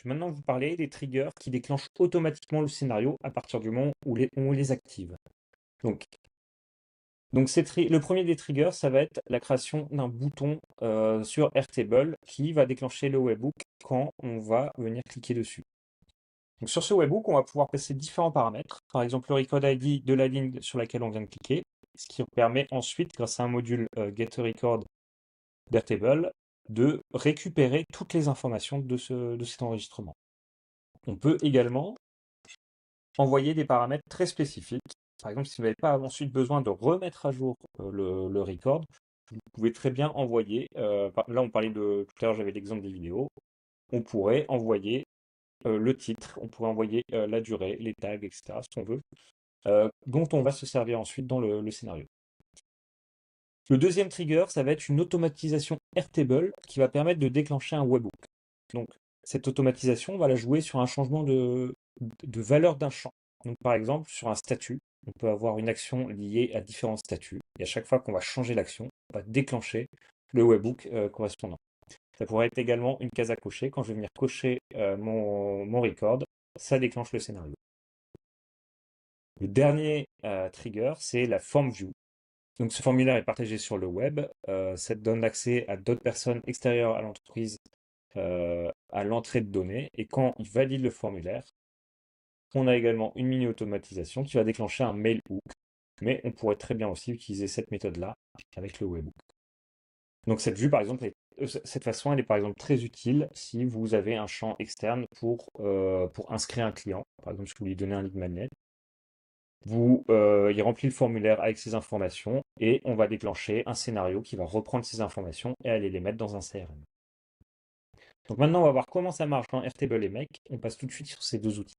Je vais maintenant vous parler des triggers qui déclenchent automatiquement le scénario à partir du moment où on les active. Donc, le premier des triggers, ça va être la création d'un bouton sur Airtable qui va déclencher le webhook quand on va venir cliquer dessus. Donc, sur ce webhook, on va pouvoir passer différents paramètres. Par exemple, le record ID de la ligne sur laquelle on vient de cliquer, ce qui permet ensuite, grâce à un module getRecord d'Airtable, de récupérer toutes les informations de cet enregistrement. On peut également envoyer des paramètres très spécifiques. Par exemple, si vous n'avez pas ensuite besoin de remettre à jour le record, vous pouvez très bien envoyer, là on parlait tout à l'heure j'avais l'exemple des vidéos, on pourrait envoyer le titre, on pourrait envoyer la durée, les tags, etc., ce qu'on veut, dont on va se servir ensuite dans le scénario. Le deuxième trigger, ça va être une automatisation Airtable qui va permettre de déclencher un webhook. Donc, cette automatisation, on va la jouer sur un changement de valeur d'un champ. Donc, par exemple, sur un statut, on peut avoir une action liée à différents statuts. Et à chaque fois qu'on va changer l'action, on va déclencher le webhook correspondant. Ça pourrait être également une case à cocher. Quand je vais venir cocher mon record, ça déclenche le scénario. Le dernier trigger, c'est la form view. Donc, ce formulaire est partagé sur le web. Ça donne accès à d'autres personnes extérieures à l'entreprise à l'entrée de données. Et quand ils valident le formulaire, on a également une mini-automatisation qui va déclencher un mail hook. Mais on pourrait très bien aussi utiliser cette méthode-là avec le webhook. Donc, cette vue, par exemple, cette façon, elle est par exemple très utile si vous avez un champ externe pour inscrire un client. Par exemple, si vous lui donnez un lead magnet. Il remplit le formulaire avec ses informations et on va déclencher un scénario qui va reprendre ces informations et aller les mettre dans un CRM. Donc maintenant, on va voir comment ça marche dans Airtable et Make. On passe tout de suite sur ces deux outils.